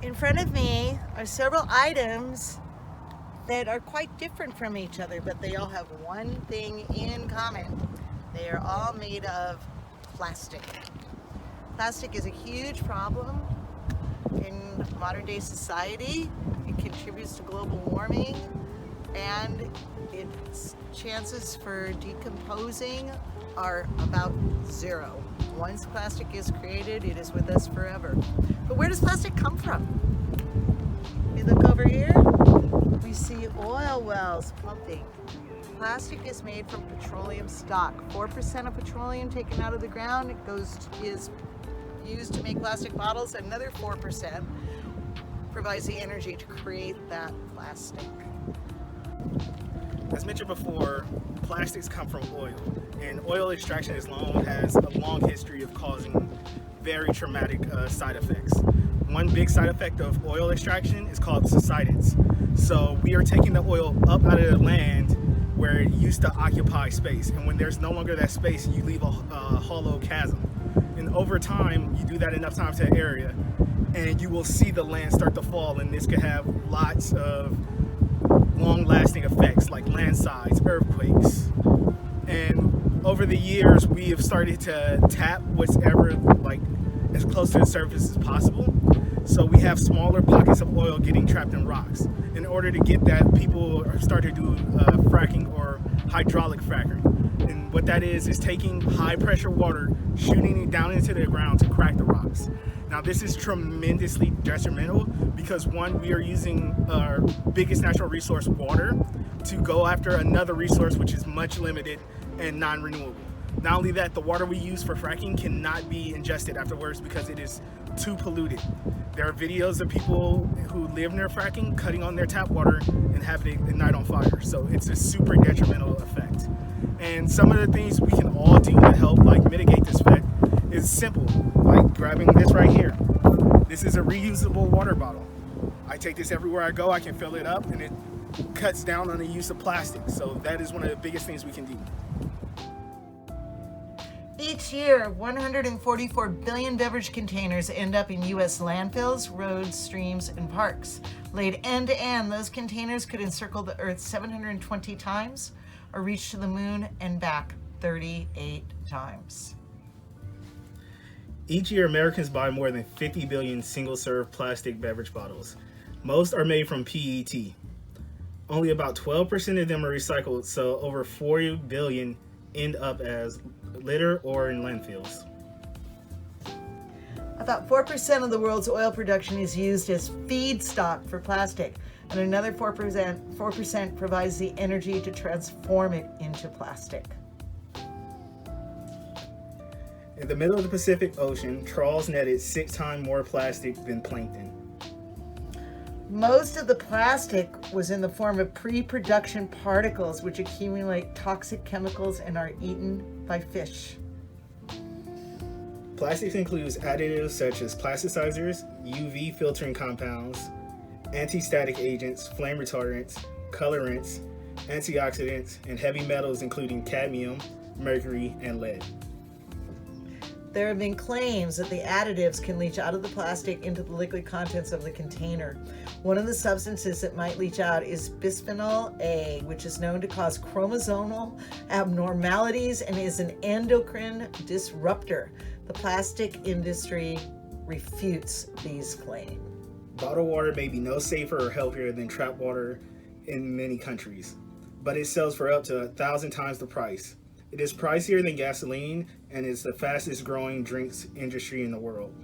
In front of me are several items that are quite different from each other, but they all have one thing in common. They are all made of plastic. Plastic is a huge problem in modern day society. It contributes to global warming, and its chances for decomposing are about zero. Once plastic is created, it is with us forever. But where does plastic come from? We look over here, we see oil wells pumping. Plastic is made from petroleum stock. 4% of petroleum taken out of the ground is used to make plastic bottles. Another 4% provides the energy to create that plastic. As mentioned before, plastics come from oil, and oil extraction has a long history of causing very traumatic side effects. One big side effect of oil extraction is called subsidence. So we are taking the oil up out of the land where it used to occupy space, and when there's no longer that space, you leave a hollow chasm. And over time, you do that enough times to an area, and you will see the land start to fall, and this could have lots of long-lasting effects like landslides, earthquakes. And over the years, we have started to tap whatever, like, as close to the surface as possible. So we have smaller pockets of oil getting trapped in rocks. In order to get that, people start to do fracking or hydraulic fracking. And what that is taking high pressure water, shooting it down into the ground to crack the rocks. Now this is tremendously detrimental because one, we are using our biggest natural resource, water, to go after another resource which is much limited and non-renewable. Not only that, the water we use for fracking cannot be ingested afterwards because it is too polluted. There are videos of people who live near fracking cutting on their tap water and having it ignite on fire. So it's a super detrimental effect. And some of the things we can all do to help mitigate this effect is simple, like grabbing this right here. This is a reusable water bottle. I take this everywhere I go, I can fill it up, and it cuts down on the use of plastic. So that is one of the biggest things we can do. Each year, 144 billion beverage containers end up in U.S. landfills, roads, streams, and parks. Laid end to end, those containers could encircle the Earth 720 times or reach to the moon and back 38 times. Each year, Americans buy more than 50 billion single-serve plastic beverage bottles. Most are made from PET. Only about 12% of them are recycled, so over 40 billion end up as litter or in landfills. About 4% of the world's oil production is used as feedstock for plastic, and another 4% provides the energy to transform it into plastic. In the middle of the Pacific Ocean, trawls netted 6 times more plastic than plankton. Most of the plastic was in the form of pre-production particles which accumulate toxic chemicals and are eaten by fish. Plastics includes additives such as plasticizers, UV filtering compounds, anti-static agents, flame retardants, colorants, antioxidants, and heavy metals including cadmium, mercury, and lead. There have been claims that the additives can leach out of the plastic into the liquid contents of the container. One of the substances that might leach out is bisphenol A, which is known to cause chromosomal abnormalities and is an endocrine disruptor. The plastic industry refutes these claims. Bottled water may be no safer or healthier than trap water in many countries, but it sells for up to 1,000 times the price. It is pricier than gasoline and is the fastest growing drinks industry in the world.